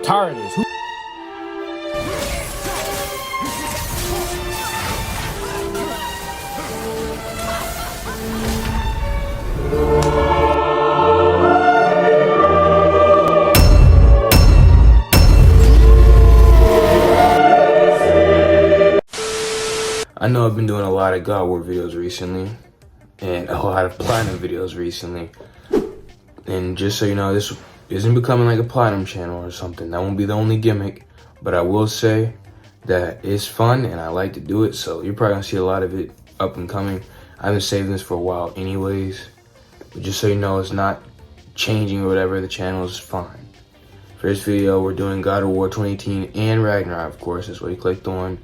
Tired of this. I know I've been doing a lot of GOW IV videos recently, and a lot of platinum videos recently. And just so you know, this isn't becoming like a platinum channel or something. That won't be the only gimmick, but I will say that it's fun and I like to do it, so you're probably gonna see a lot of it up and coming. I've been saving this for a while anyways, but just so you know, it's not changing or whatever. The channel is fine. For this video, we're doing God of War 2018 and Ragnarok, of course. That's what you clicked on.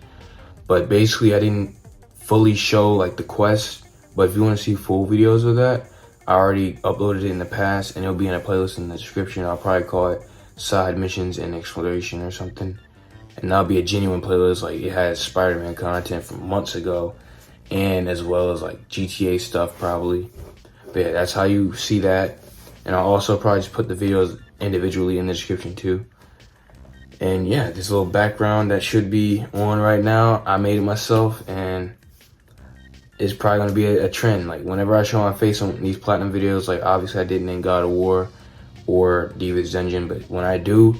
But basically, I didn't fully show like the quest. But if you want to see full videos of that, I already uploaded it in the past, and it'll be in a playlist in the description. I'll probably call it Side Missions and Exploration or something. And that'll be a genuine playlist. Like, it has Spider-Man content from months ago, and as well as like GTA stuff probably. But yeah, that's how you see that. And I'll also probably just put the videos individually in the description too. And yeah, this little background that should be on right now, I made it myself, and it's probably gonna be a trend. Like, whenever I show my face on these platinum videos, like obviously I didn't in God of War or Diva's Dungeon, but when I do,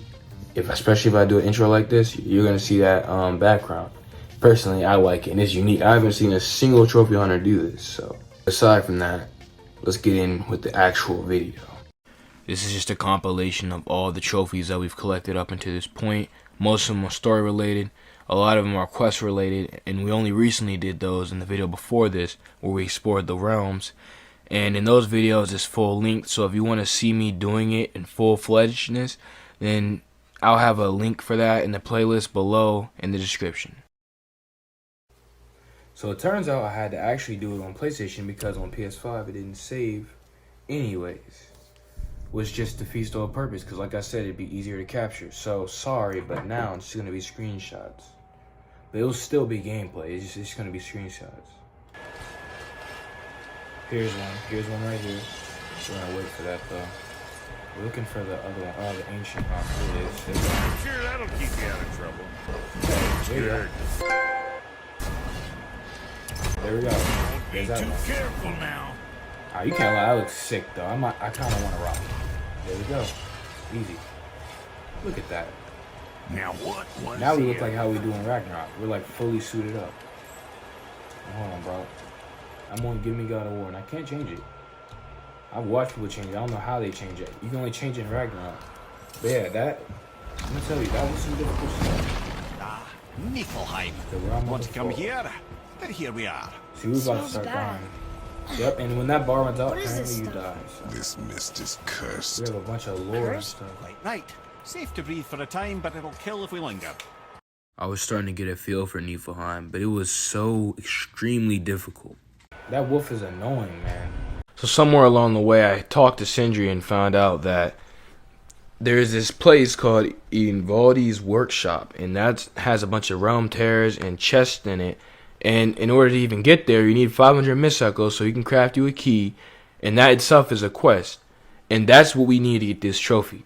especially if I do an intro like this, you're gonna see that background. Personally, I like it, and it's unique. I haven't seen a single trophy hunter do this. So aside from that, let's get in with the actual video. This is just a compilation of all the trophies that we've collected up until this point. Most of them are story related, a lot of them are quest related, and we only recently did those in the video before this where we explored the realms. And in those videos it's full length, so if you want to see me doing it in full-fledgedness, then I'll have a link for that in the playlist below in the description. So it turns out I had to actually do it on PlayStation because on PS5 it didn't save anyways. Which just defeats the whole purpose, because like I said, it'd be easier to capture. So sorry, but now it's just gonna be screenshots. But it'll still be gameplay. It's just gonna be screenshots. Here's one right here. We're gonna wait for that though. We're looking for the other one. Oh, the ancient one. Here it is. I'm sure that'll keep you out of trouble. Okay, there we go. Don't be There's that too one. careful now. Oh, you can't lie, that looks sick though. I kind of want to rock it. There we go. Easy. Look at that. Now what was Now we look like how we do in Ragnarok. We're like fully suited up. Hold on, bro. I'm on Give Me God of War, and I can't change it. I've watched people change it. I don't know how they change it. You can only change it in Ragnarok. But yeah, that, I'm gonna tell you, that was some difficult stuff. Ah, Niflheim. So we're almost Want to come full. here? But here we are. See, we're about to start dying. Yep, and when that bar runs out, apparently you die. So. This mist is cursed. We have a bunch of lore and stuff. Quite right. Safe to breathe for a time, but it'll kill if we linger. I was starting to get a feel for Niflheim, but it was so extremely difficult. That wolf is annoying, man. So somewhere along the way, I talked to Sindri and found out that there's this place called Invaldi's Workshop, and that has a bunch of realm tears and chests in it. And in order to even get there, you need 500 Misakos so you can craft you a key, and that itself is a quest. And that's what we need to get this trophy.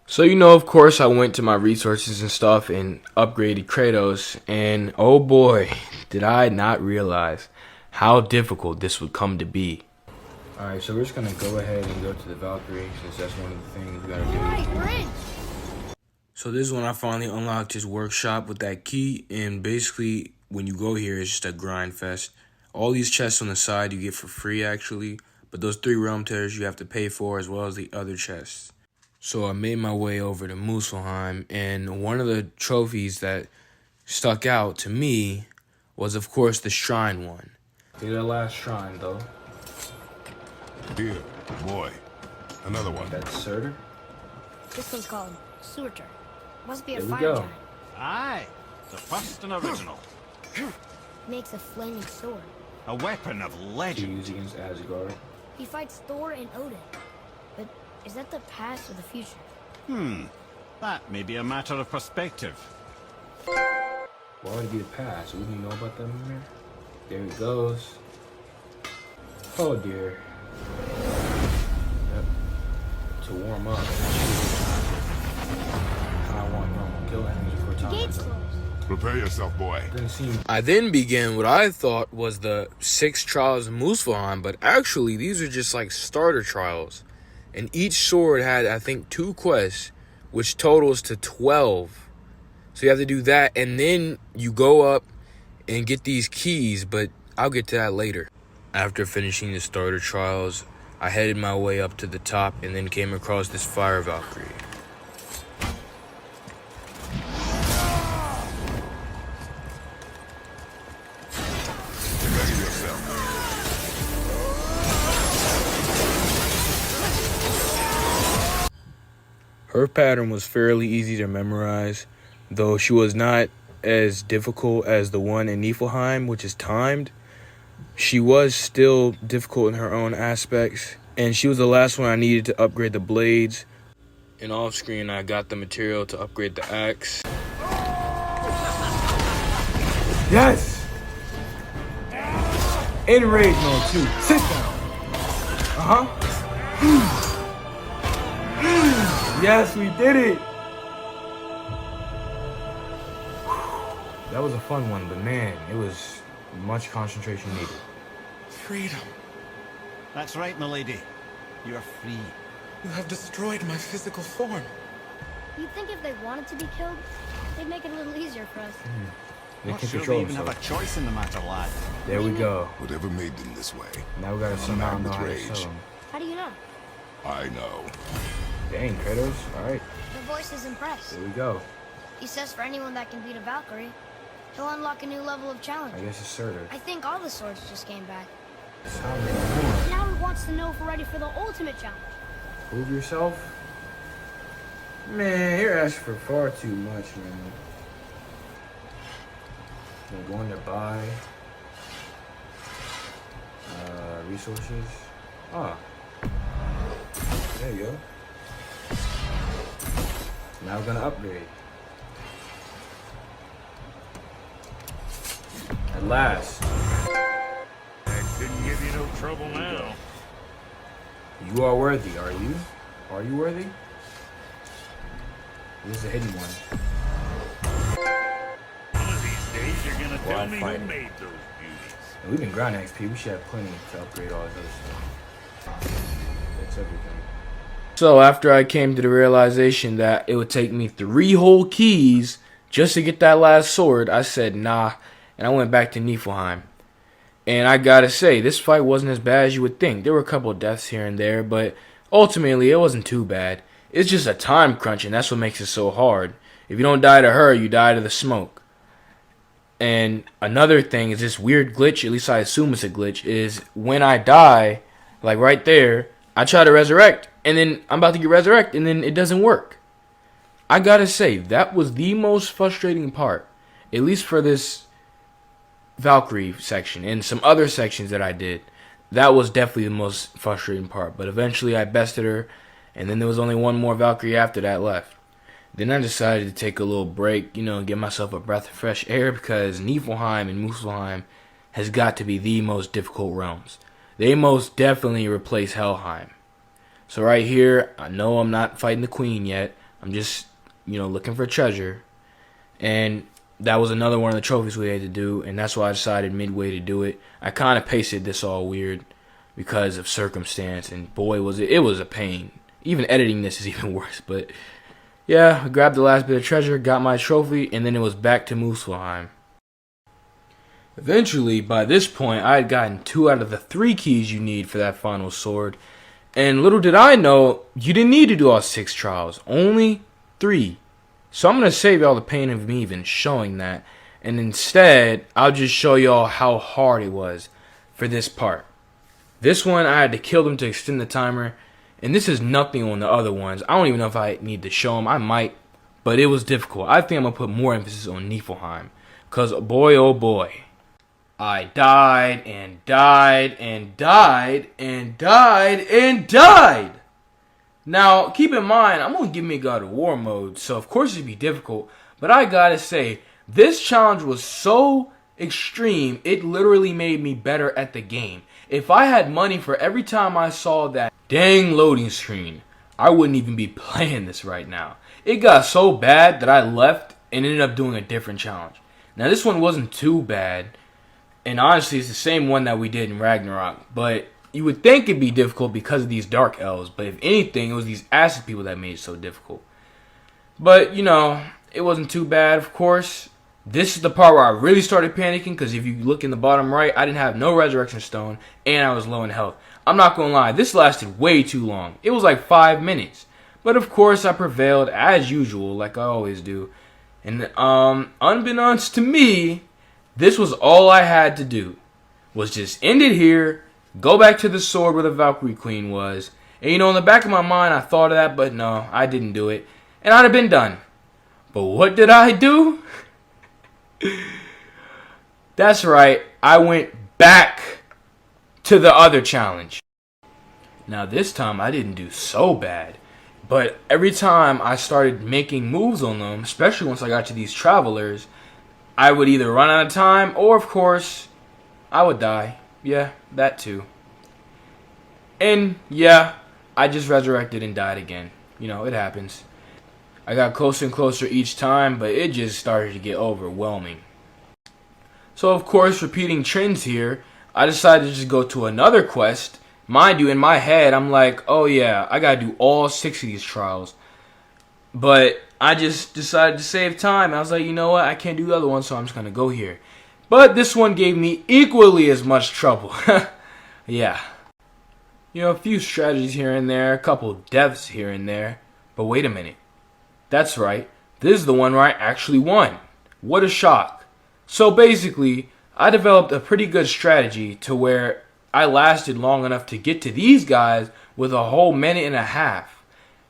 So, you know, of course, I went to my resources and stuff and upgraded Kratos, and oh boy, did I not realize how difficult this would come to be. Alright, so we're just gonna go ahead and go to the Valkyrie, since that's one of the things we gotta do. So this is when I finally unlocked his workshop with that key, and basically when you go here it's just a grind fest. All these chests on the side you get for free actually, but those 3 realm tears you have to pay for, as well as the other chests. So I made my way over to Muspelheim, and one of the trophies that stuck out to me was of course the shrine one. See that last shrine though. Here, boy. Another one. That's Surtur. This one's called Surtur. Must be a There we fire go. giant. Aye, the first and original. Makes a flaming sword. A weapon of To legend. use against Asgard. He fights Thor and Odin. But is that the past or the future? That may be a matter of perspective. Why would it be the past? We didn't know about that in there. There it goes. Oh dear. Yep. To warm up. Prepare yourself, boy. I then began what I thought was the 6 trials of Muspelheim, but actually these are just like starter trials. And each sword had, I think, 2 quests, which totals to 12. So you have to do that, and then you go up and get these keys, but I'll get to that later. After finishing the starter trials, I headed my way up to the top and then came across this fire Valkyrie. Ready yourself. Her pattern was fairly easy to memorize, though she was not as difficult as the one in Niflheim, which is timed. She was still difficult in her own aspects, and she was the last one I needed to upgrade the blades. And off screen, I got the material to upgrade the axe. Yes! In rage mode too. Sit down. Yes, we did it. That was a fun one, but man, it was much concentration needed. Freedom. That's right, milady. You're free. You have destroyed my physical form. You'd think if they wanted to be killed, they'd make it a little easier for us. They Not can sure control they even have themselves. a choice in the matter, lad. There we go. Whatever made them this way. Now we gotta somehow I'm know with how to rage. sell them. How do you know? I know. Dang, Kratos. Alright, Your voice is impressed. there we go. He says for anyone that can beat a Valkyrie, he'll unlock a new level of challenge. I guess assertive. I think all the swords just came back. Sounds like Now he wants to know if we're ready for the ultimate challenge. prove yourself. Man, you're asking for far too much, man. I'm going to buy resources. Ah, there you go. Now we're gonna upgrade. At last, That shouldn't give you no trouble now. you are worthy. Are you? Are you worthy? This is a hidden one. One of these days you're gonna Well, tell I'm me fighting. who made those beauties. And we've been grinding XP. We should have plenty to upgrade all this other stuff. That's everything. So after I came to the realization that it would take me 3 whole keys just to get that last sword, I said nah, and I went back to Niflheim. And I gotta say, this fight wasn't as bad as you would think. There were a couple of deaths here and there, but ultimately it wasn't too bad. It's just a time crunch, and that's what makes it so hard. If you don't die to her, you die to the smoke. And another thing is this weird glitch, at least I assume it's a glitch, is when I die, like right there, I try to resurrect, and then I'm about to get resurrected, and then it doesn't work. I gotta say, that was the most frustrating part, at least for this Valkyrie section, and some other sections that I did. That was definitely the most frustrating part, but eventually I bested her, and then there was only one more Valkyrie after that left. Then I decided to take a little break, get myself a breath of fresh air, because Niflheim and Muspelheim has got to be the most difficult realms. They most definitely replace Helheim. So right here, I know I'm not fighting the queen yet. I'm just, looking for treasure. And that was another one of the trophies we had to do, and that's why I decided midway to do it. I kind of pasted this all weird because of circumstance, and boy, was it was a pain. Even editing this is even worse, but yeah, I grabbed the last bit of treasure, got my trophy, and then it was back to Muspelheim. Eventually, by this point, I had gotten 2 out of the 3 keys you need for that final sword. And little did I know, you didn't need to do all 6 trials, only 3. So I'm going to save y'all the pain of me even showing that. And instead, I'll just show y'all how hard it was for this part. This one, I had to kill them to extend the timer. And this is nothing on the other ones. I don't even know if I need to show them. I might, but it was difficult. I think I'm going to put more emphasis on Niflheim. Because boy, oh boy. I died and died and died and died and died. Now, keep in mind, I'm going to give me God of War mode, so of course it'd be difficult. But I gotta say, this challenge was so extreme, it literally made me better at the game. If I had money for every time I saw that dang loading screen, I wouldn't even be playing this right now. It got so bad that I left and ended up doing a different challenge. Now this one wasn't too bad, and honestly it's the same one that we did in Ragnarok, but you would think it'd be difficult because of these dark elves, but if anything, it was these acid people that made it so difficult. But, you know, it wasn't too bad, of course. This is the part where I really started panicking, because if you look in the bottom right, I didn't have no resurrection stone, and I was low in health. I'm not going to lie, this lasted way too long. It was like 5 minutes. But of course, I prevailed, as usual, like I always do. And unbeknownst to me, this was all I had to do. Was just end it here, go back to the sword where the Valkyrie Queen was. And you know, in the back of my mind, I thought of that, but no, I didn't do it. And I'd have been done. But what did I do? That's right, I went back to the other challenge. Now this time I didn't do so bad, but every time I started making moves on them, especially once I got to these travelers, I would either run out of time or of course I would die. Yeah, that too. And yeah, I just resurrected and died again. You know, it happens. I got closer and closer each time, but it just started to get overwhelming. So of course, repeating trends here, I decided to just go to another quest. Mind you, in my head, I'm like, oh yeah, I gotta do all 6 of these trials. But I just decided to save time. I was like, you know what, I can't do the other one, so I'm just gonna go here. But this one gave me equally as much trouble. Yeah. You know, a few strategies here and there, a couple deaths here and there. But wait a minute. That's right, this is the one where I actually won. What a shock. So basically, I developed a pretty good strategy to where I lasted long enough to get to these guys with a whole minute and a half.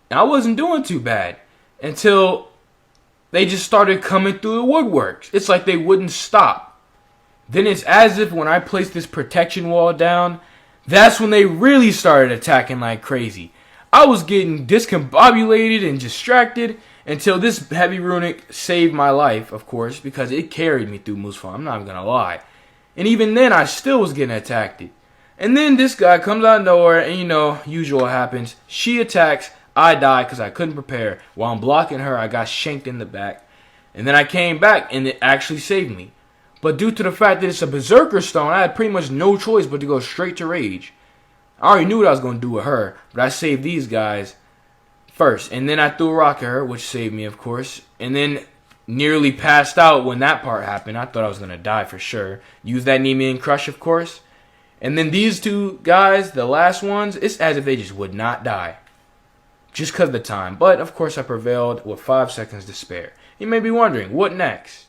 And I wasn't doing too bad until they just started coming through the woodworks. It's like they wouldn't stop. Then it's as if when I placed this protection wall down, that's when they really started attacking like crazy. I was getting discombobulated and distracted until this heavy runic saved my life, of course, because it carried me through Muspelheim, I'm not even gonna lie. And even then, I still was getting attacked. And then this guy comes out of nowhere, and you know, usual happens. She attacks, I die because I couldn't prepare. While I'm blocking her, I got shanked in the back. And then I came back, and it actually saved me. But due to the fact that it's a Berserker Stone, I had pretty much no choice but to go straight to Rage. I already knew what I was going to do with her, but I saved these guys first. And then I threw a rock at her, which saved me, of course. And then nearly passed out when that part happened. I thought I was going to die for sure. Used that Nemean Crush, of course. And then these two guys, the last ones, it's as if they just would not die. Just because of the time. But, of course, I prevailed with 5 seconds to spare. You may be wondering, what next?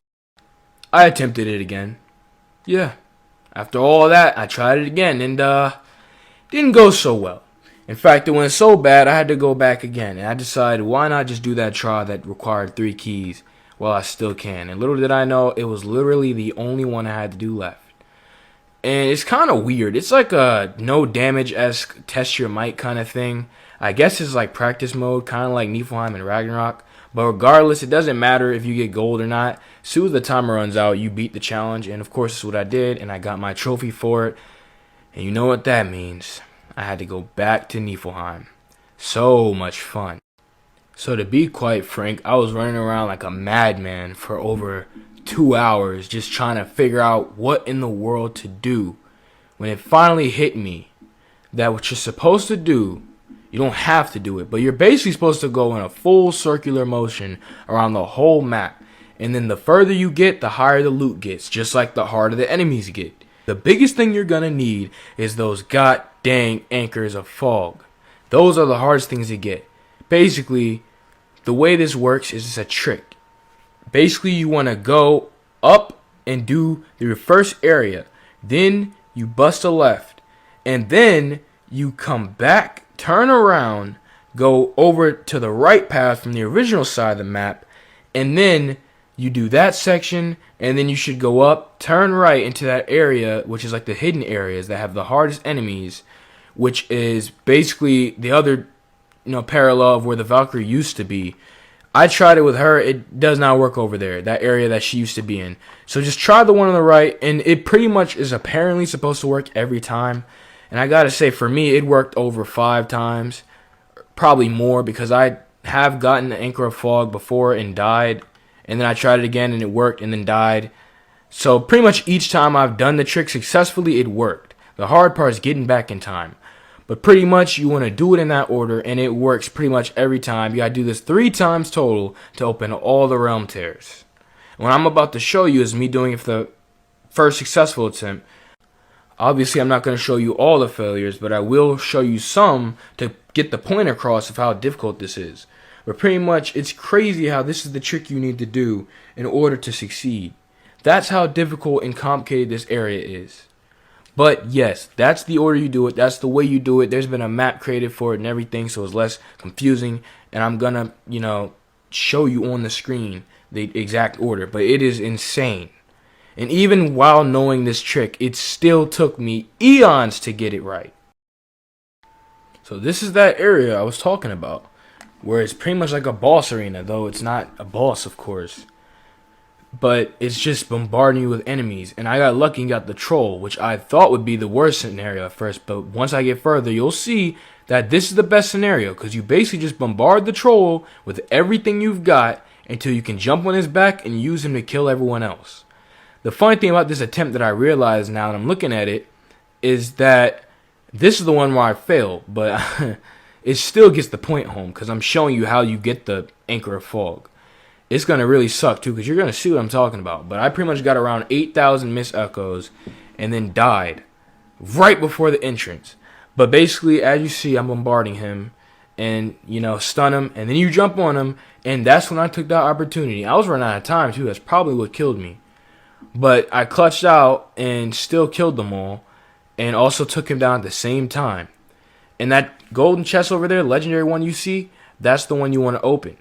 I attempted it again. Yeah. After all that, I tried it again, and, didn't go so well. In fact, it went so bad, I had to go back again. And I decided, why not just do that trial that required 3 keys while I still can. And little did I know, it was literally the only one I had to do left. And it's kind of weird. It's like a no damage-esque test your might kind of thing. I guess it's like practice mode, kind of like Niflheim and Ragnarok. But regardless, it doesn't matter if you get gold or not. As soon as the timer runs out, you beat the challenge. And of course, that's what I did. And I got my trophy for it. And you know what that means. I had to go back to Niflheim. So much fun. So to be quite frank, I was running around like a madman for over 2 hours just trying to figure out what in the world to do. When it finally hit me that what you're supposed to do, you don't have to do it, but you're basically supposed to go in a full circular motion around the whole map. And then the further you get, the higher the loot gets, just like the harder the enemies get. The biggest thing you're gonna need is those god dang anchors of fog. Those are the hardest things to get. Basically, the way this works is it's a trick. Basically, you want to go up and do the first area. Then you bust a left. And then you come back, turn around, go over to the right path from the original side of the map. And then you do that section, and then you should go up, turn right into that area, which is like the hidden areas that have the hardest enemies, which is basically the other, parallel of where the Valkyrie used to be. I tried it with her. It does not work over there, that area that she used to be in. So just try the one on the right, and it pretty much is apparently supposed to work every time. And I gotta say, for me, it worked over 5 times, probably more, because I have gotten the Anchor of Fog before and died. And then I tried it again and it worked and then died. So pretty much each time I've done the trick successfully, it worked. The hard part is getting back in time. But pretty much you want to do it in that order, and it works pretty much every time. You got to do this 3 times total to open all the realm tears. What I'm about to show you is me doing it for the first successful attempt. Obviously, I'm not going to show you all the failures, but I will show you some to get the point across of how difficult this is. But pretty much, it's crazy how this is the trick you need to do in order to succeed. That's how difficult and complicated this area is. But yes, that's the order you do it. That's the way you do it. There's been a map created for it and everything, so it's less confusing. And I'm going to, show you on the screen the exact order. But it is insane. And even while knowing this trick, it still took me eons to get it right. So this is that area I was talking about, where it's pretty much like a boss arena, though it's not a boss, of course. But it's just bombarding you with enemies. And I got lucky and got the troll, which I thought would be the worst scenario at first. But once I get further, you'll see that this is the best scenario, because you basically just bombard the troll with everything you've got until you can jump on his back and use him to kill everyone else. The funny thing about this attempt that I realize now that I'm looking at it is that this is the one where I failed, but it still gets the point home because I'm showing you how you get the Anchor of Fog. It's going to really suck too because you're going to see what I'm talking about. But I pretty much got around 8,000 missed echoes and then died right before the entrance. But basically, as you see, I'm bombarding him and, stun him. And then you jump on him. And that's when I took that opportunity. I was running out of time too. That's probably what killed me. But I clutched out and still killed them all. And also took him down at the same time. And that golden chest over there, legendary one you see, that's the one you want to open.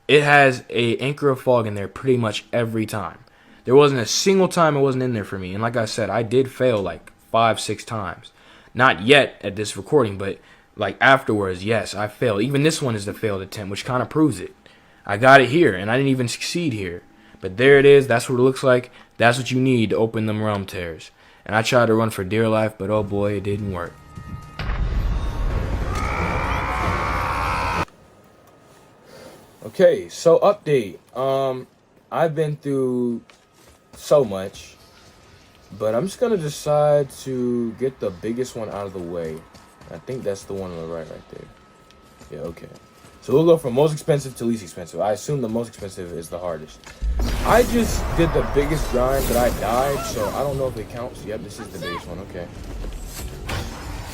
It has a Anchor of Fog in there pretty much every time. There wasn't a single time it wasn't in there for me. And like I said, I did fail like 5-6 times. Not yet at this recording, but like afterwards, yes, I failed. Even this one is the failed attempt, which kind of proves it. I got it here, and I didn't even succeed here. But there it is. That's what it looks like. That's what you need to open them realm tears. And I tried to run for dear life, but oh boy, it didn't work. Okay, so update. I've been through so much, but I'm just gonna decide to get the biggest one out of the way. I think that's the one on the right there. Yeah, okay. So we'll go from most expensive to least expensive. I assume the most expensive is the hardest. I just did the biggest grind, but I died, so I don't know if it counts. Yep, this is the biggest one, okay.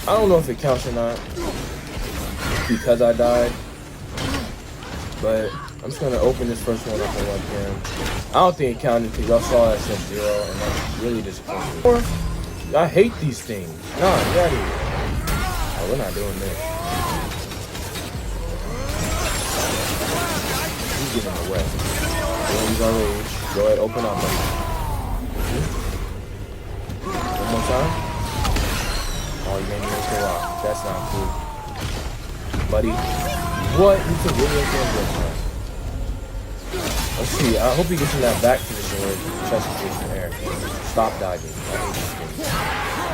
I don't know if it counts or not, because I died. But I'm just gonna open this first one up on webcam. I don't think it counted because y'all saw that said 0, and that's really disappointing. I hate these things. Nah, get out of here. Oh, we're not doing this. He's getting away. He's on rage. Go ahead, open up, buddy. One more time. Oh, you made me miss the rock. That's not cool. Buddy. What? You took really good. Let's see. I hope he gets in that back position where his chest is in the air. Stop diving.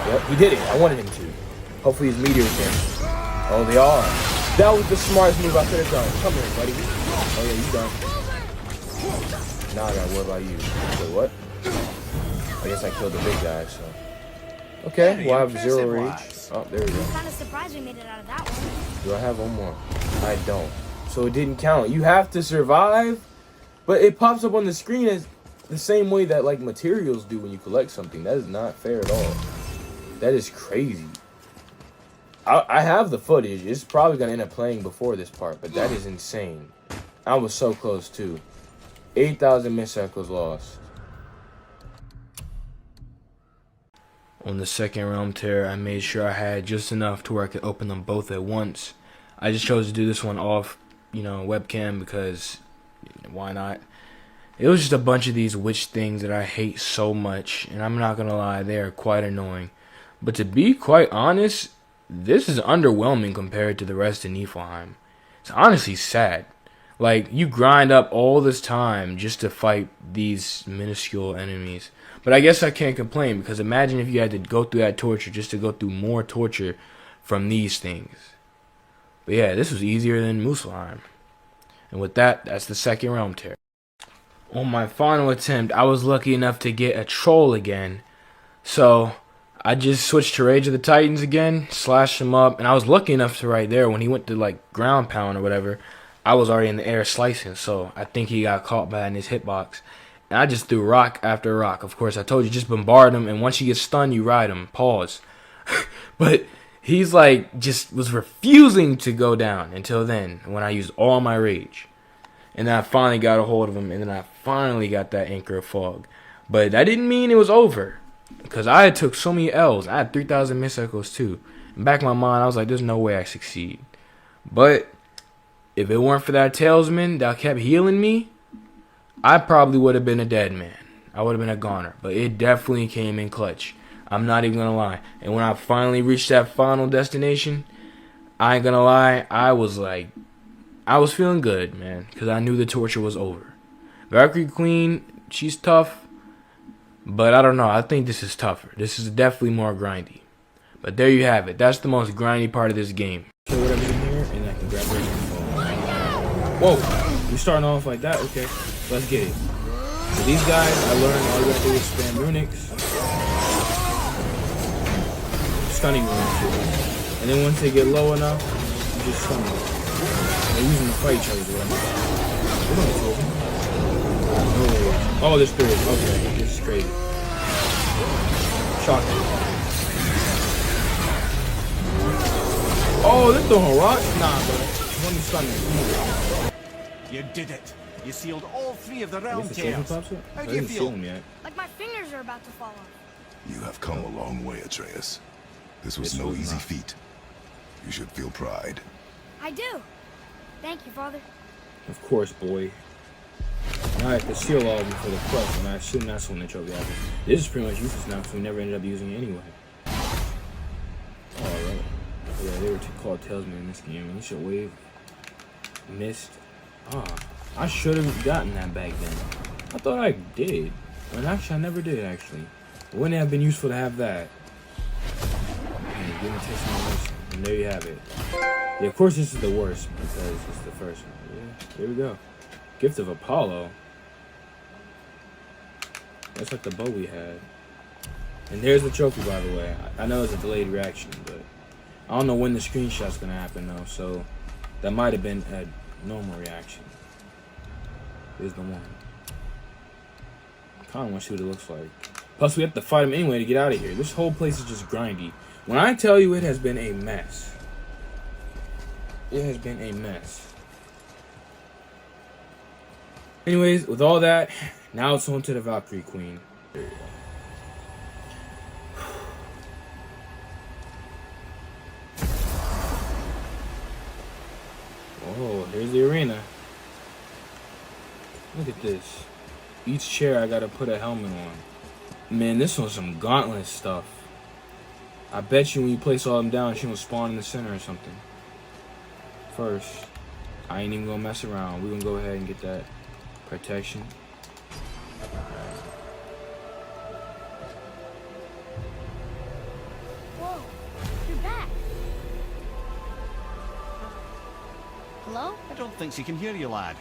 Yep, he did it. I wanted him to. Hopefully his meteors can. Oh, they are. That was the smartest move I could have done. Come here, buddy. Oh yeah, you done. Now I gotta worry about you. Wait, what? I guess I killed the big guy, so. Okay, well I have 0 rage. Oh, there we go. I'm kind of surprised we made it out of that one. Do I have one more? I don't. So it didn't count. You have to survive, but it pops up on the screen as the same way that like materials do when you collect something. That is not fair at all. That is crazy. I have the footage. It's probably gonna end up playing before this part, but that is insane. I was so close too. 8,000 missed echoes lost. On the second realm tear, I made sure I had just enough to where I could open them both at once. I just chose to do this one off, webcam because why not? It was just a bunch of these witch things that I hate so much, and I'm not gonna lie, they are quite annoying. But to be quite honest, this is underwhelming compared to the rest of Niflheim. It's honestly sad. Like, you grind up all this time just to fight these minuscule enemies. But I guess I can't complain, because imagine if you had to go through that torture just to go through more torture from these things. But yeah, this was easier than Muspelheim. And with that, that's the second realm tear. On my final attempt, I was lucky enough to get a troll again. So I just switched to Rage of the Titans again, slashed him up, and I was lucky enough to right there when he went to like ground pound or whatever, I was already in the air slicing, so I think he got caught by in his hitbox. And I just threw rock after rock. Of course, I told you, just bombard him, and once you get stunned, you ride him. Pause. But he's like, just was refusing to go down until then, when I used all my rage. And then I finally got a hold of him, and then I finally got that Anchor of Fog. But that didn't mean it was over, because I took so many L's. I had 3,000 miss echoes too. In back of my mind, I was like, there's no way I succeed. But if it weren't for that Tailsman that kept healing me, I probably would have been a dead man. I would have been a goner. But it definitely came in clutch. I'm not even going to lie. And when I finally reached that final destination, I ain't going to lie, I was feeling good, man. Because I knew the torture was over. Valkyrie Queen, she's tough. But I don't know. I think this is tougher. This is definitely more grindy. But there you have it. That's the most grindy part of this game. Kill whatever's in here, and I can grab it. Whoa, we starting off like that? Okay, let's get it. So these guys, I learned all you gotta do is spam runics. Stunning runics. And then once they get low enough, you just stun them. They're using to fight each other. We're going to kill them. Oh, there's three. Okay, this is crazy. Shocking. Oh, they're throwing rocks? Nah, bro. Let me stun them. You did it. You sealed all three of the realm The tears. pops up? How I do you didn't seal feel? them yet. Like my fingers are about to fall off. You have come a long way, Atreus. This was no easy feat. You should feel pride. I do. Thank you, Father. Of course, boy. Now I have to seal all of them for the quest, and I assume that's when the trophy happens. This is pretty much useless now, because we never ended up using it anyway. Alright. Yeah, they were called Tailsmen in this game. Initial wave. Missed. I should have gotten that back then. I thought I did. But actually, I never did, actually. Wouldn't it have been useful to have that? Okay, give me a taste of my medicine. And there you have it. Yeah, of course this is the worst, because it's the first one. Yeah, here we go. Gift of Apollo. That's like the bow we had. And there's the trophy, by the way. I know it's a delayed reaction, but I don't know when the screenshot's gonna happen, though, so that might have been a normal reaction. Here's the one. I kinda wanna see what it looks like. Plus, we have to fight him anyway to get out of here. This whole place is just grindy. When I tell you it has been a mess. It has been a mess. Anyways, with all that, now it's on to the Valkyrie Queen. There you go. Oh, here's the arena. Look at this. Each chair I gotta put a helmet on. Man, this one's some gauntlet stuff. I bet you when you place all them down, she will spawn in the center or something. First, I ain't even gonna mess around. We're gonna go ahead and get that protection. Whoa, you're back. Hello? I don't think she can hear you, lad.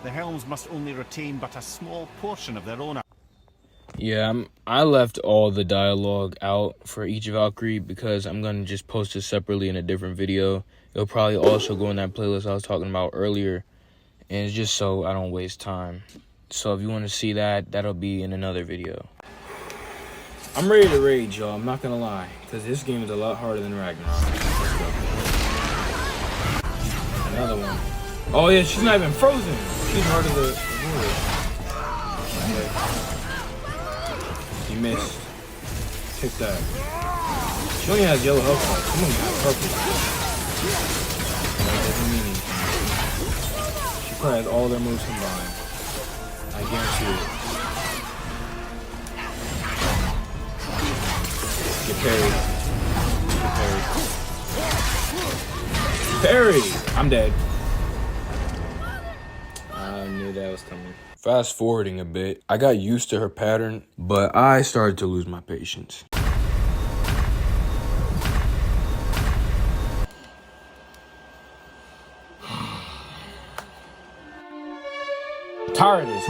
The helms must only retain but a small portion of their own. Yeah, I left all the dialogue out for each Valkyrie because I'm going to just post it separately in a different video. It'll probably also go in that playlist I was talking about earlier. And it's just so I don't waste time. So if you want to see that, that'll be in another video. I'm ready to rage, y'all. I'm not going to lie. Because this game is a lot harder than Ragnarok. Let's go. Another one. Oh yeah, she's not even frozen. She's harder to avoid. You missed. Take that. She only has yellow health points. She only has purple. That doesn't mean anything. She probably has all their moves combined. I guarantee it. Get parried. Get parried. Parry! I'm dead. I knew that was coming. Fast forwarding a bit, I got used to her pattern, but I started to lose my patience. Tired of this.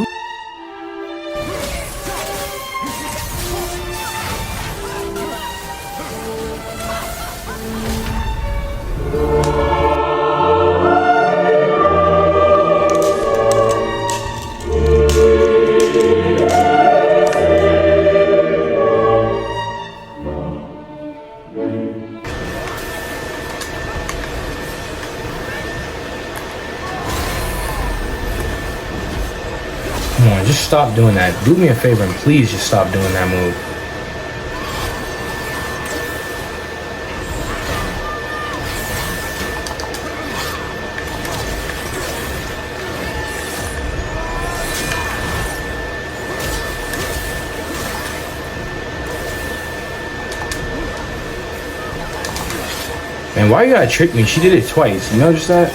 Come on, just stop doing that. Do me a favor and please just stop doing that move. Man, why you gotta trick me? She did it twice. You notice that?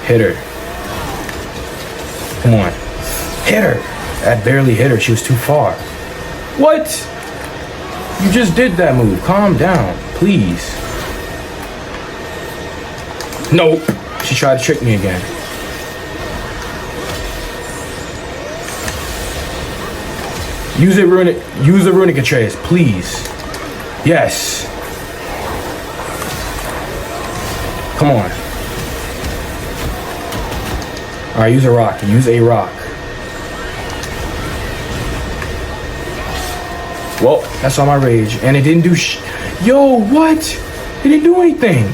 Hit her. Come on. Hit her. That barely hit her. She was too far. What? You just did that move. Calm down, please. Nope. She tried to trick me again. Use it, ruin it. Use the runic Atreus, please. Yes. Come on. All right, use a rock. Use a rock. Well, that's all my rage, and it didn't do Yo, what? It didn't do anything.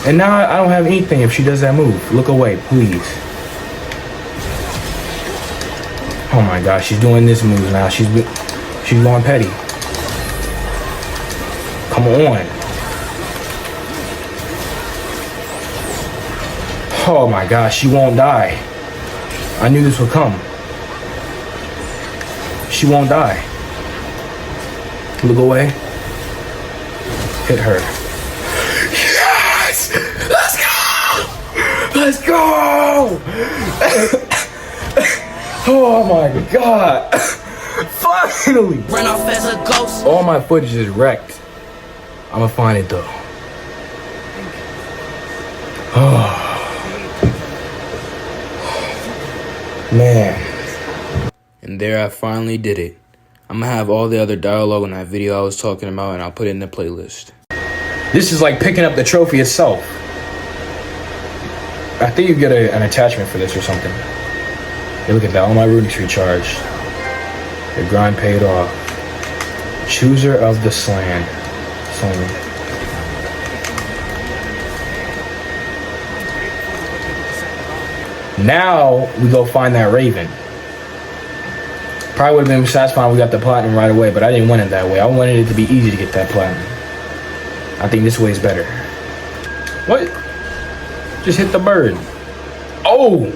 And now I don't have anything if she does that move. Look away, please. Oh my gosh, she's doing this move now. She's going petty. Come on. Oh my gosh, she won't die. I knew this would come. She won't die. Look away. Hit her. Yes! Let's go! Let's go! Oh my god. Finally! Run off as a ghost. All my footage is wrecked. I'ma find it though. Oh. Man. And there I finally did it. I'm gonna have all the other dialogue in that video I was talking about and I'll put it in the playlist. This is like picking up the trophy itself. I think you get an attachment for this or something. Hey, look at that, all my runics recharged. The grind paid off. Chooser of the Slan. Now we go find that Raven. Probably would have been satisfying we got the platinum right away, but I didn't want it that way. I wanted it to be easy to get that platinum. I think this way is better. What? Just hit the bird. Oh!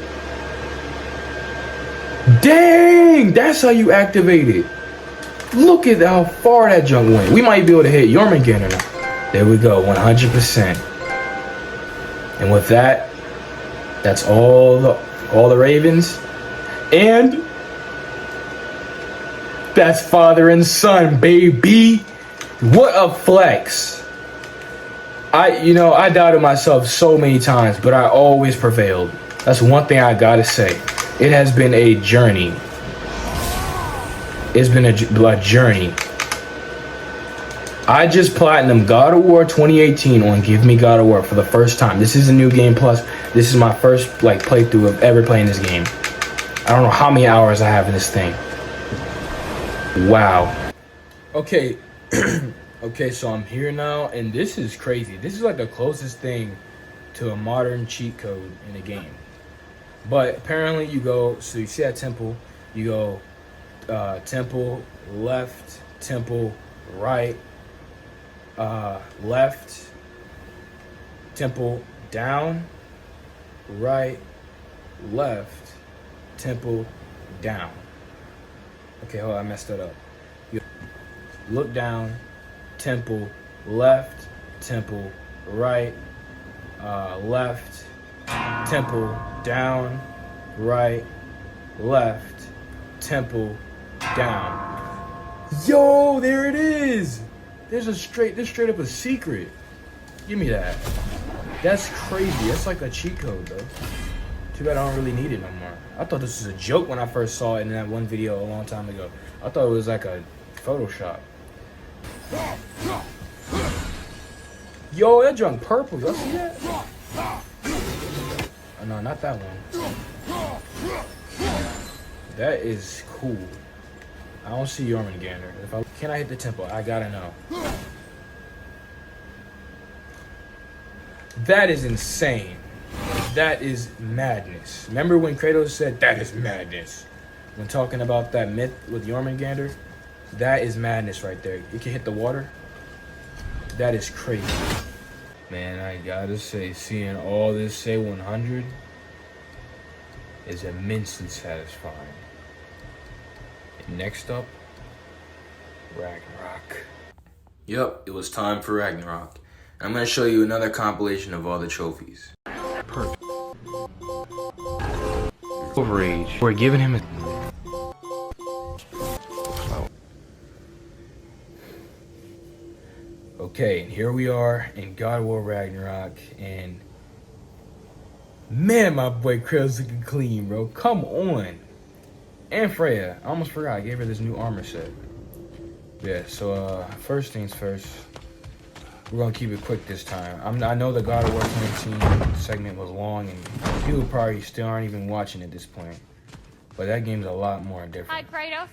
Dang! That's how you activate it. Look at how far that junk went. We might be able to hit Jormungandr now. There we go, 100%. And with that, that's all the Ravens. And that's father and son, baby. What a flex. I doubted myself so many times, but I always prevailed. That's one thing I gotta say. It has been a journey. It's been a journey. I just platinum God of War 2018 on Give Me God of War for the first time. This is a new game plus. This is my first playthrough of ever playing this game. I don't know how many hours I have in this thing. Wow. Okay. Okay, so I'm here now, and this is crazy. This is like the closest thing to a modern cheat code in a game. But apparently you see that temple, you go temple, left, temple, right, left, temple, down, right, left, temple, down. Okay, hold on, I messed that up. You look down, temple, left, temple, right, left, temple, down, right, left, temple, down. Yo, there it is. There's straight up a secret. Give me that. That's crazy. That's like a cheat code, though. Too bad I don't really need it no more. I thought this was a joke when I first saw it in that one video a long time ago. I thought it was like a Photoshop. Yo, that junk purple. Y'all see that? Oh, no, not that one. That is cool. I don't see Jormungandr. Can I hit the temple? I gotta know. That is insane. That is madness. Remember when Kratos said, that is madness? When talking about that myth with Jormungandr? That is madness right there. You can hit the water. That is crazy. Man, I gotta say, seeing all this say 100 is immensely satisfying. And next up, Ragnarok. Yep, it was time for Ragnarok. I'm gonna show you another compilation of all the trophies. Perfect. Rage. We're giving him a... Okay, and here we are in God of War Ragnarok, and man, my boy Kratos looking clean, bro. Come on. And Freya. I almost forgot. I gave her this new armor set. Yeah, so first things first. We're going to keep it quick this time. I know the God of War 2019 segment was long, and people probably still aren't even watching at this point. But that game's a lot more different. Hi, Kratos.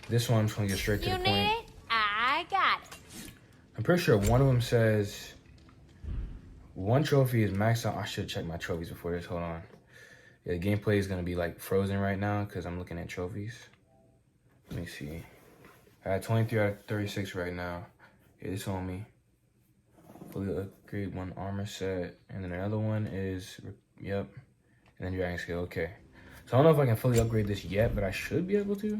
This one, I'm just going to get straight to the You point. need it? I got it. I'm pretty sure one of them says one trophy is maxed out. I should check my trophies before this. Hold on. Yeah, the gameplay is going to be like frozen right now because I'm looking at trophies. Let me see. I got 23 out of 36 right now. Yeah, this on me. Fully upgrade one armor set. And then another one is, yep. And then Dragon Scale, okay. So I don't know if I can fully upgrade this yet, but I should be able to.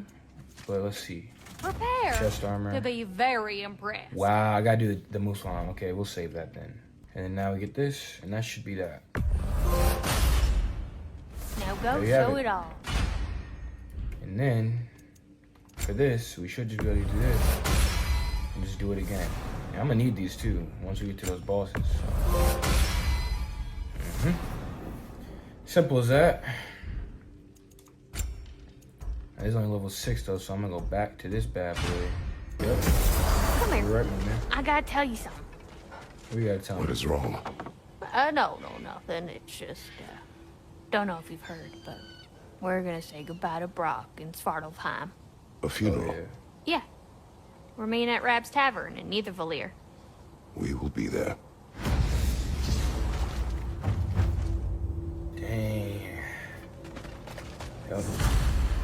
But let's see. Prepare Chest armor. to be very impressed. Wow, I gotta do the Mulan. Okay, we'll save that then. And then now we get this, and that should be that. Now go There you have show it. it all. And then, for this, we should just be able to do this. And just do it again. And I'm gonna need these too, once we get to those bosses. Simple as that. It's only level 6 though, so I'm gonna go back to this bad boy. Yep. Come here. You're right, man. I gotta tell you something. We gotta tell What him. is wrong? No, nothing. It's just, don't know if you've heard, but we're gonna say goodbye to Brock in Svartalfheim. A funeral. Yeah. Yeah. We're meeting at Rab's Tavern in Niedervalir. We will be there. Dang. Yep.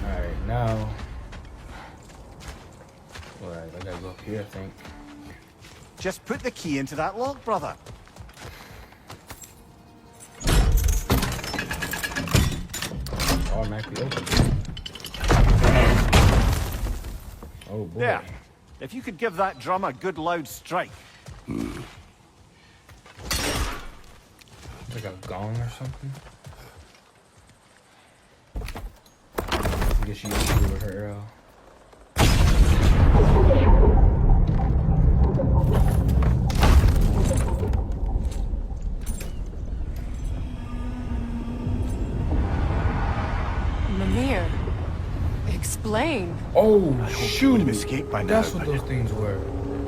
Alright, now. Alright, I gotta go up here, I think. Just put the key into that lock, brother. Automatically open. Oh boy. There. If you could give that drum a good loud strike. Like a gong or something. I guess she used to do with her arrow. Mimir, explain. Oh would shoot! have escaped by now, That's what but- those things were.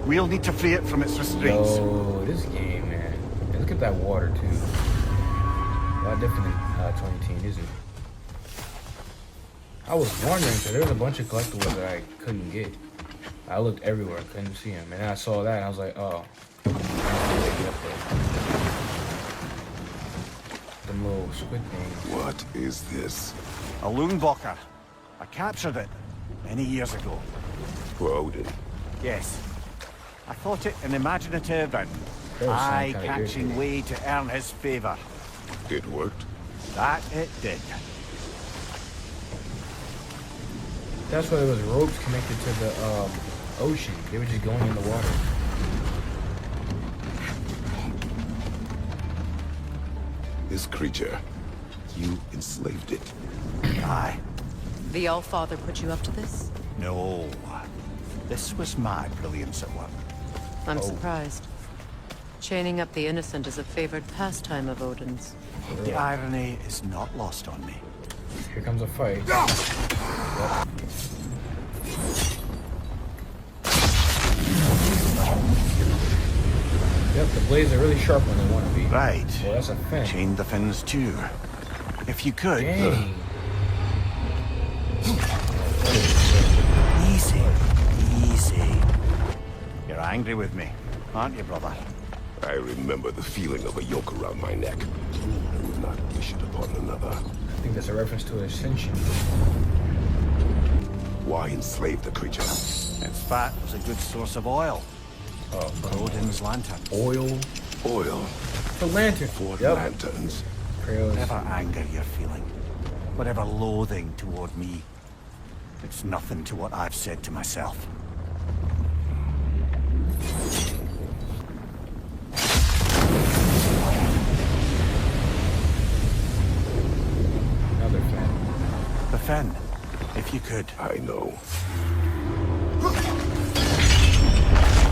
We'll need to free it from its restraints. Yo, this game, man. And look at that water too. A lot different than 2010, isn't it? I was wondering because there was a bunch of collectibles that I couldn't get. I looked everywhere, couldn't see them, and then I saw that, and I was like, oh. Them little squid things. What is this? A Loonbocker. I captured it many years ago. For Odin. Yes. I thought it an imaginative and That was some kinda eye-catching irritating. way to earn his favour. It worked. That it did. That's why there was ropes connected to the ocean. They were just going in the water. This creature, you enslaved it. Aye. The All-Father put you up to this? No. This was my brilliance at work. I'm surprised. Chaining up the innocent is a favored pastime of Odin's. The irony is not lost on me. Here comes a fight. Yep, the blades are really sharp when they want to be. Right. Well, that's a fin. Chain the fins too. If you could. Dang. angry with me, aren't you, brother? I remember the feeling of a yoke around my neck. I would not wish it upon another. I think that's a reference to Ascension. Why enslave the creature? Its fat was a good source of oil. Oh, For Odin's lantern. oil. Oil The lantern. for Yep. lanterns. Whatever anger you're feeling, whatever loathing toward me, it's nothing to what I've said to myself. Another fan. The Fen, if you could. I know.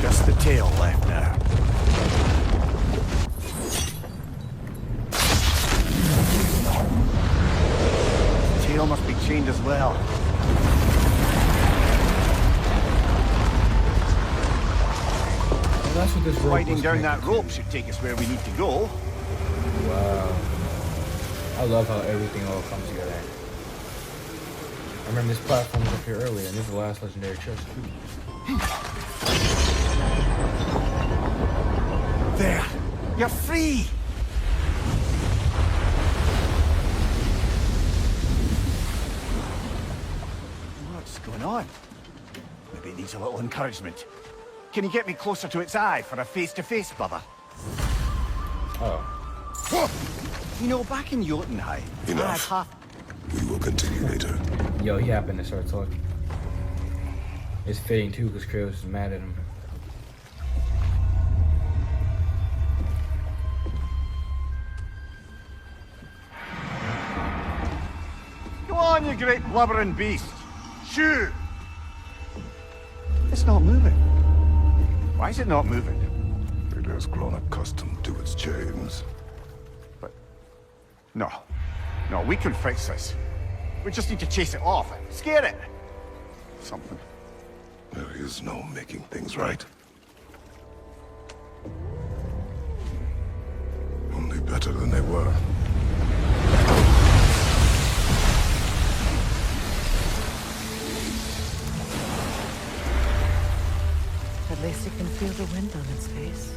Just the tail left now. The tail must be chained as well. Well, that's what this rope Riding was down that connected rope should take us where we need to go. to. Wow. I love how everything all comes together. I remember this platform was up here earlier, and this is the last legendary chest too. There! You're free! What's going on? Maybe it needs a little encouragement. Can you get me closer to its eye for a face-to-face, brother? Oh. You know, back in Jotunheim, I had Enough. half... We will continue later. Yo, he happened to start talking. It's fitting too, because Kratos is mad at him. Go on, you great blubbering beast! Shoo! It's not moving. Why is it not moving? It has grown accustomed to its chains. No. No, we can fix this. We just need to chase it off and scare it. Something. There is no making things right. Only better than they were. At least it can feel the wind on its face.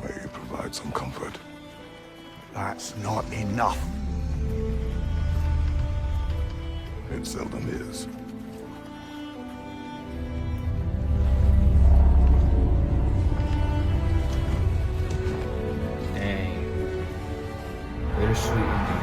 May provide some comfort. That's not enough. It seldom is. Dang. Bittersweet ending.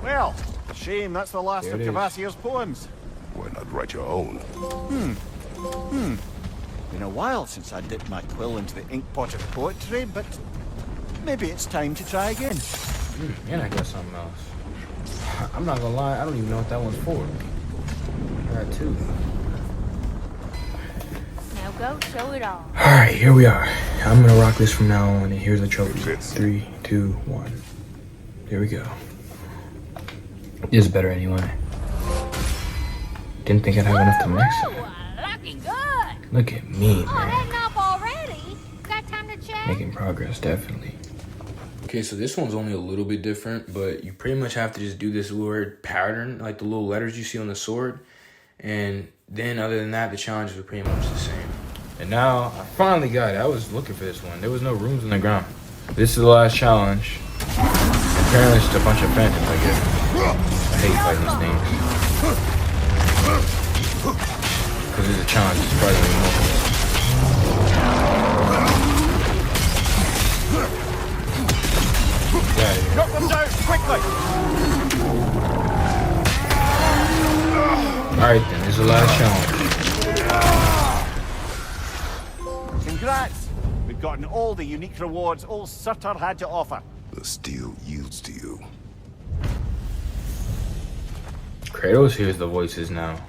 Well, shame that's the last There of it is. Cavassier's poems. Why not write your own? Been a while since I dipped my quill into the ink pot of poetry, but maybe it's time to try again. And I got something else. I'm not gonna lie, I don't even know what that one's for. I got two. Now go show it all. Alright, here we are. I'm gonna rock this from now on, and here's the trophy. 3, 2, 1. Here we go. This is better anyway. Didn't think I'd have enough to mix it. Looking good. Look at me, Oh, man. heading off already? Got time to check? Making progress, definitely. Okay, so this one's only a little bit different, but you pretty much have to just do this word pattern, like the little letters you see on the sword. And then other than that, the challenges are pretty much the same. And now, I finally got it. I was looking for this one. There was no rooms on the ground. This is the last challenge. Apparently it's just a bunch of phantoms, I guess. I hate fighting these things. Because it's a challenge, it's surprisingly more. Knock them down, quickly! Alright then, this is the last challenge. Congrats! We've gotten all the unique rewards old Surtur had to offer. The steel yields to you. Kratos hears the voices now.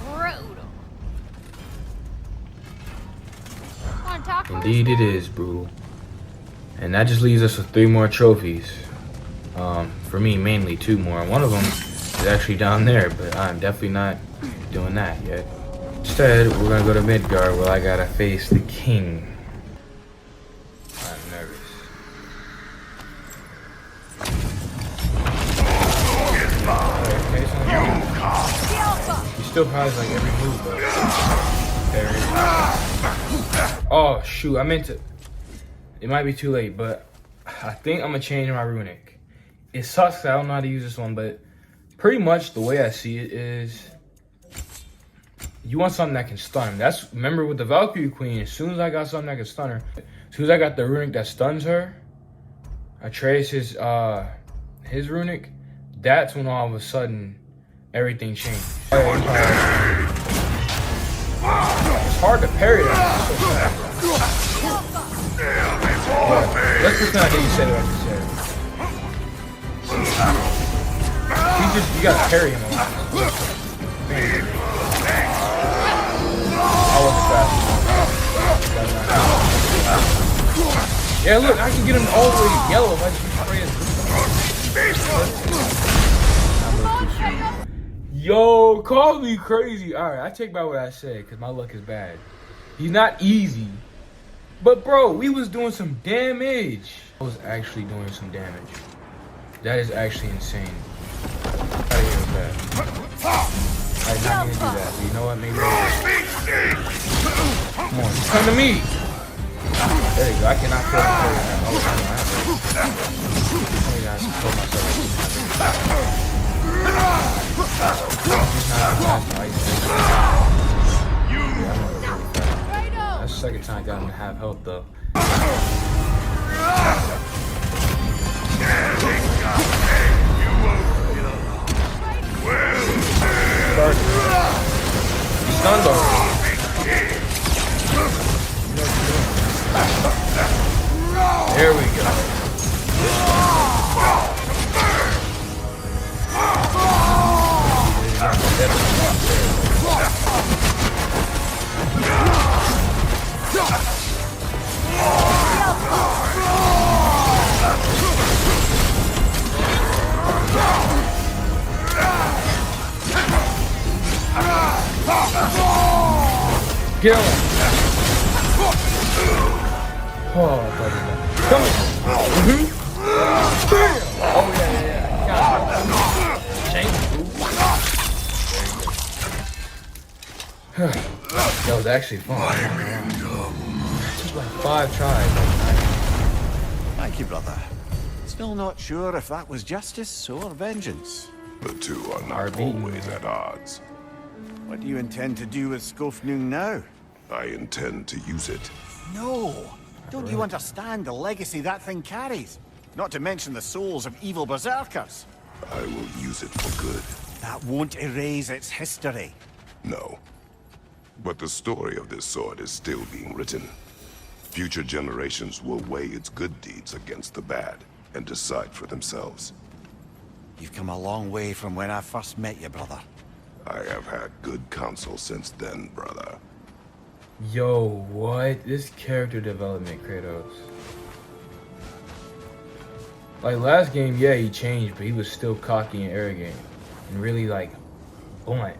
Brutal. Wanna talk for a Indeed it second? is brutal. And that just leaves us with 3 more trophies. For me, mainly 2 more. One of them is actually down there, but I'm definitely not doing that yet. Instead, we're gonna go to Midgard where I gotta face the king. I'm nervous. He still has like every move though. Oh shoot, I meant to. It might be too late, but I think I'm gonna change my runic. It sucks that I don't know how to use this one, but pretty much the way I see it is you want something that can stun. That's, remember with the Valkyrie Queen, as soon as I got something that can stun her, as soon as I got the runic that stuns her, Atreus his runic, that's when all of a sudden everything changed. It's hard to parry that. Let's pretend I didn't say what I just said. You gotta parry him a lot. I wasn't fast enough. Yeah, look, I can get him all the way yellow if I just spray his. Yo, call me crazy. Alright, I take back what I said because my luck is bad. He's not easy. But bro, we was doing some damage. I was actually doing some damage. That is actually insane. I didn't do that. I did not mean to do that. But you know what? Maybe come on, just come to me. There you go. I cannot feel the parry that. Oh, I have to control myself. That's the second time I got him to have health though. He's stunned already. There we go. Get him! Oh, come on! Oh yeah. Change. That was actually fun. Just like 5 tries. Thank you, brother. Still not sure if that was justice or vengeance. The two are not always at odds. What do you intend to do with Skofnung now? I intend to use it. No! Don't you understand the legacy that thing carries? Not to mention the souls of evil berserkers. I will use it for good. That won't erase its history. No. But the story of this sword is still being written. Future generations will weigh its good deeds against the bad and decide for themselves. You've come a long way from when I first met you, brother. I have had good counsel since then, brother. Yo, what? This character development, Kratos. Like last game, yeah, he changed, but he was still cocky and arrogant. And really, like, blunt.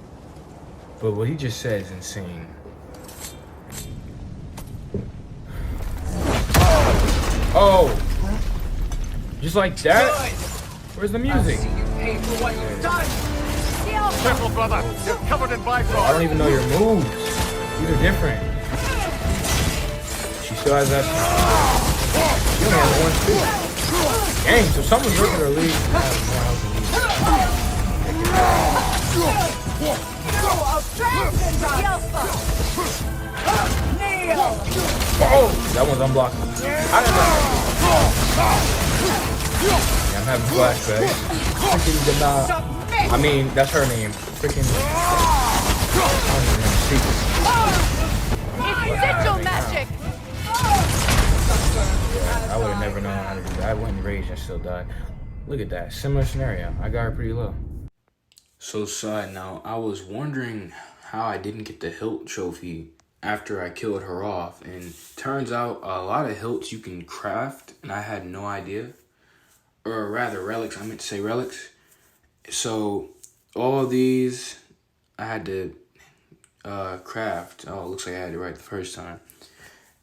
But what he just said is insane. Oh! Just like that? Where's the music? Careful, brother! You're covered in I Bifrost! don't even know your moves. These are different. She still has that. You only have one too. Dang, so someone's looking at her lead. Oh, that one's unblocked. Yeah, I'm having flashbacks. Freaking deny. I mean, that's her name. Freaking. It's sigil magic! Yeah, I would have never known how to do that. I went in rage and still died. Look at that. Similar scenario. I got her pretty low. So side note, I was wondering how I didn't get the hilt trophy after I killed her off. And turns out a lot of hilts you can craft, and I had no idea. Or rather, relics. I meant to say relics. So all these I had to craft. Oh, it looks like I had it right the first time.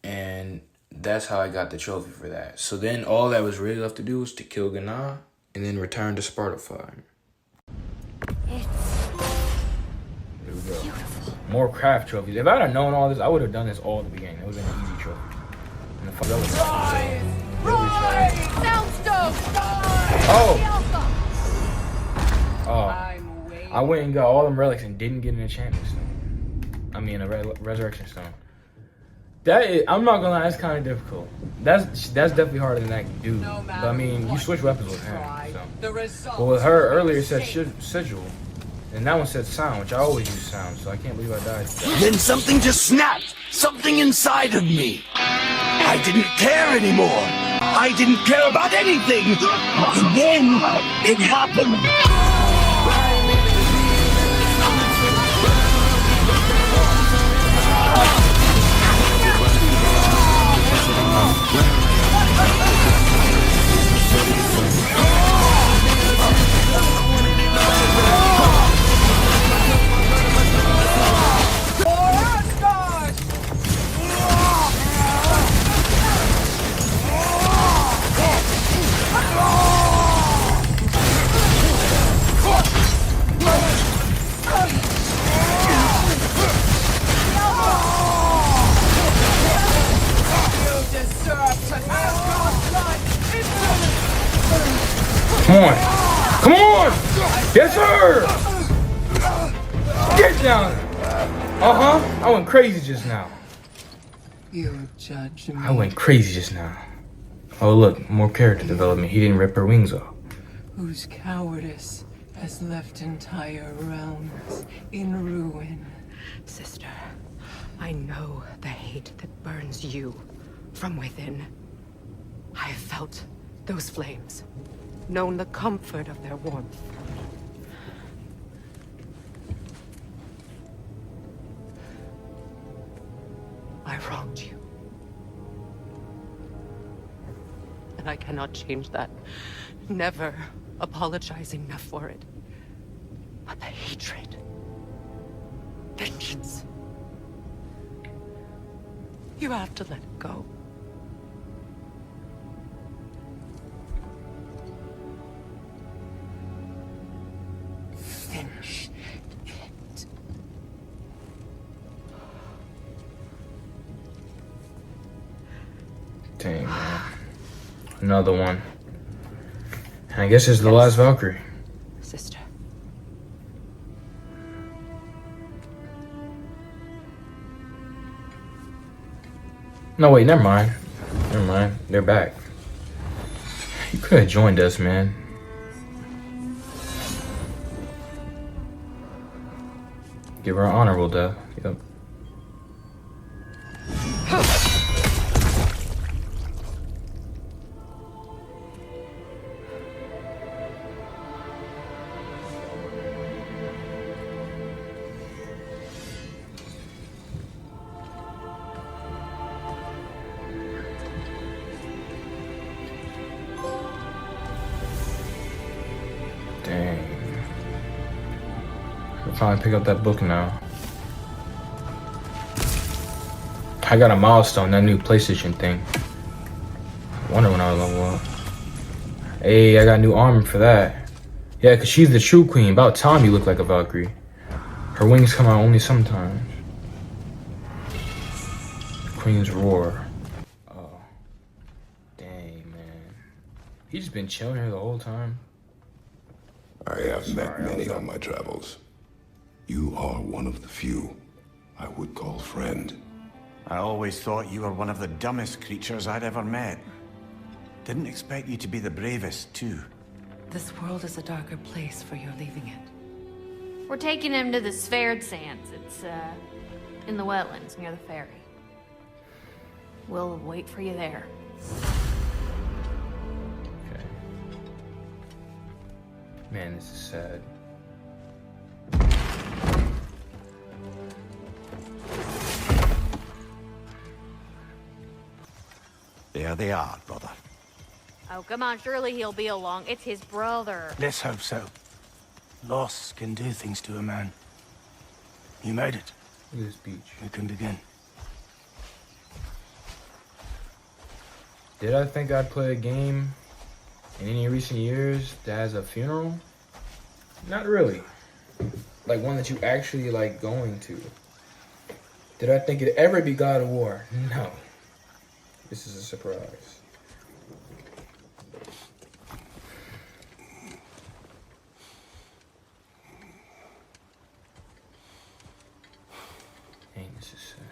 And that's how I got the trophy for that. So then all that was really left to do was to kill Gana and then return to Spartify. It's There we go. More craft trophies. If I'd have known all this, I would have done this all at the beginning. It was an easy trophy. And the I went and got all them relics and didn't get an enchantment stone. I mean, a resurrection stone. That is, I'm not gonna lie, that's kind of difficult. That's definitely harder than that dude. But I mean, you switch weapons with him. So. Well, with her earlier it said sigil, and that one said sound, which I always use sound. So I can't believe I died. Then something just snapped. Something inside of me. I didn't care anymore. I didn't care about anything. And then it happened. Come on. Come on! Yes, sir! Get down! I went crazy just now. You judge me. I went crazy just now. Oh, look, more character development. He didn't rip her wings off. Whose cowardice has left entire realms in ruin. Sister, I know the hate that burns you from within. I have felt those flames, known the comfort of their warmth. I wronged you. And I cannot change that. Never apologize enough for it. But the hatred, vengeance, you have to let it go. Finish it. Dang, man. Another one. And I guess it's the last Valkyrie. Sister. No, wait, never mind. Never mind. They're back. You could have joined us, man. Give her an honorable death. Yep. Dang. I'll finally pick up that book now. I got a milestone, that new PlayStation thing. I wonder when I was level up. Hey, I got new armor for that. Yeah, because she's the true queen. About time you look like a Valkyrie. Her wings come out only sometimes. Queen's Roar. Oh. Dang, man. He just been chilling here the whole time. I have met many on my travels. You are one of the few I would call friend. I always thought you were one of the dumbest creatures I'd ever met. Didn't expect you to be the bravest, too. This world is a darker place for your leaving it. We're taking him to the Sphaired Sands. It's, in the wetlands near the ferry. We'll wait for you there. Okay. Man, this is sad. There they are, brother. Oh, come on, surely he'll be along. It's his brother. Let's hope so. Loss can do things to a man. You made it. Look at this beach. We can begin. Did I think I'd play a game in any recent years that has a funeral? Not really. Like one that you actually like going to. Did I think it'd ever be God of War? No. This is a surprise. Dang, this is sad.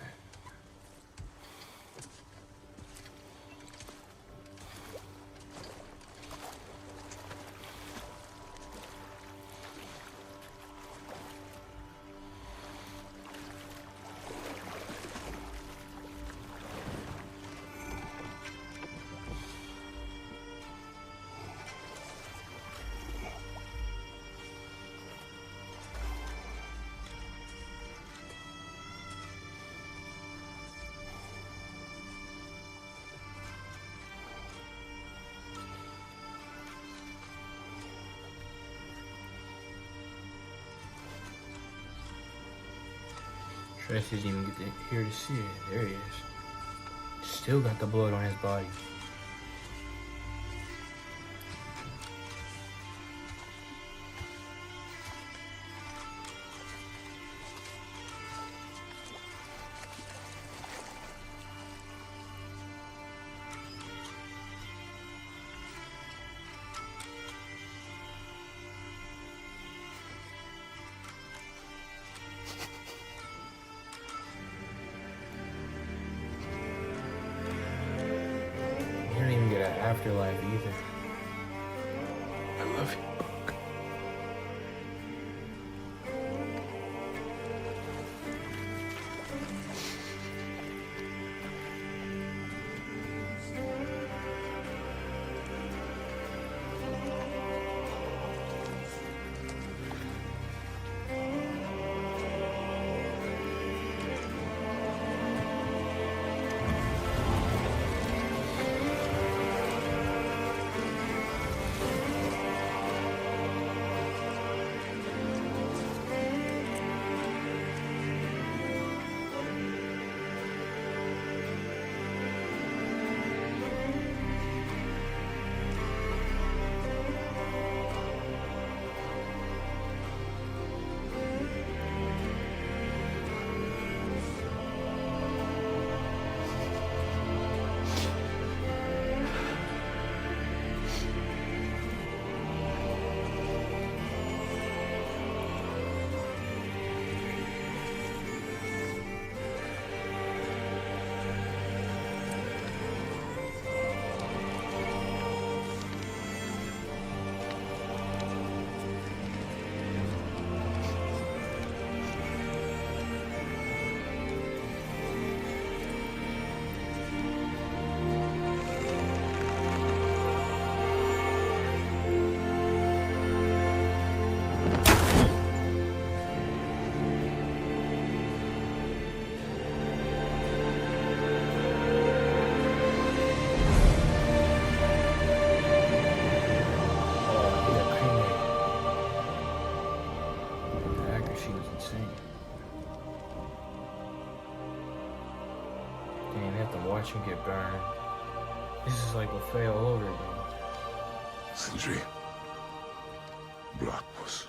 Trace didn't even get here to see it. There he is. Still got the blood on his body. You don't even get an afterlife either. I love you. Watch him get burned. This is like buffet all over again. Sindri. Blackpuss.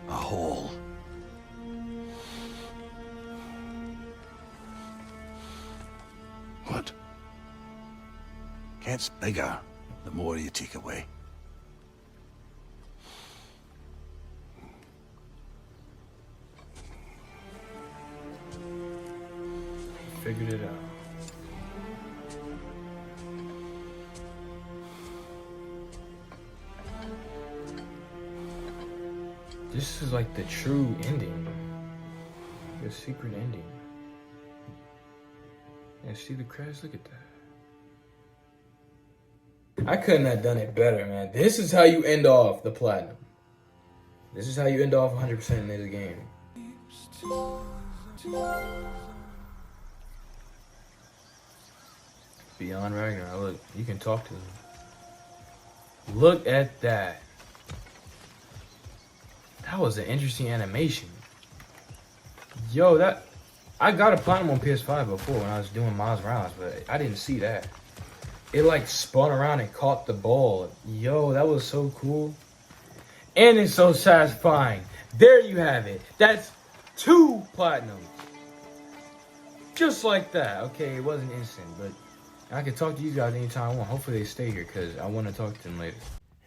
A hole. What? Gets bigger the more you take away. Figured it out. This is like the true ending. The secret ending. And see the credits? Look at that. I couldn't have done it better, man. This is how you end off the platinum. This is how you end off 100% in this game. Beyond Ragnarok, look, you can talk to them. Look at that. That was an interesting animation. Yo, that... I got a platinum on PS5 before when I was doing Miles Morales, but I didn't see that. It like spun around and caught the ball. Yo, that was so cool. And it's so satisfying. There you have it. That's 2 platinums. Just like that. Okay, it wasn't instant, but I can talk to you guys anytime I want. Hopefully they stay here because I want to talk to them later.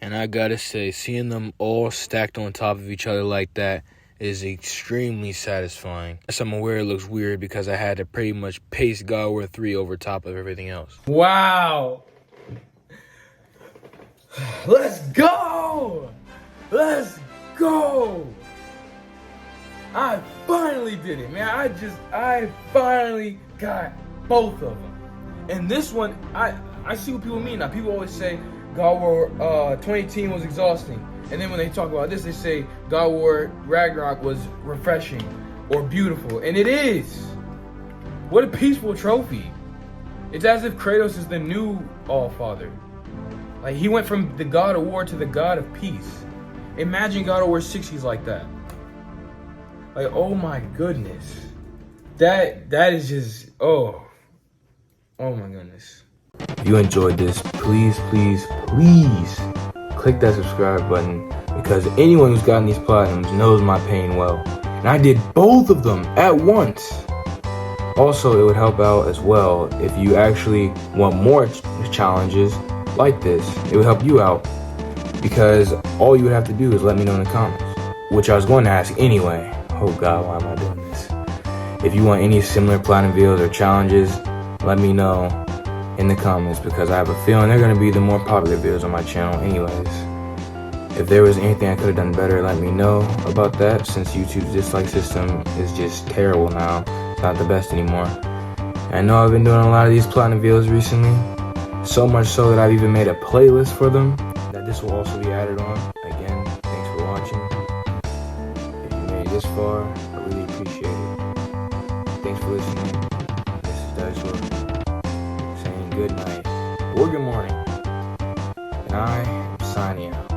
And I gotta say, seeing them all stacked on top of each other like that is extremely satisfying. Yes, I'm aware it looks weird because I had to pretty much paste God of War 3 over top of everything else. Wow! Let's go! Let's go! I finally did it, man. I finally got both of them. And this one, I see what people mean now. People always say God of War 2018 was exhausting. And then when they talk about this, they say God of War Ragnarok was refreshing or beautiful. And it is. What a peaceful trophy. It's as if Kratos is the new All-Father. Like, he went from the God of War to the God of Peace. Imagine God of War 6, he's like that. Like, oh my goodness. That is just, oh my goodness. If you enjoyed this, please click that subscribe button, because anyone who's gotten these platinums knows my pain well. And I did both of them at once. Also, it would help out as well if you actually want more challenges like this. It would help you out, because all you would have to do is let me know in the comments, which I was going to ask anyway. Oh God, why am I doing this? If you want any similar platinum videos or challenges, let me know in the comments, because I have a feeling they're going to be the more popular videos on my channel anyways. If there was anything I could have done better, let me know about that, since YouTube's dislike system is just terrible now. It's not the best anymore. And I know I've been doing a lot of these platinum videos recently, so much so that I've even made a playlist for them that this will also be added on. Again, thanks for watching. If you made it this far, I really appreciate it. Thanks for listening. This is Dinosaur saying good night or good morning, and I am signing out.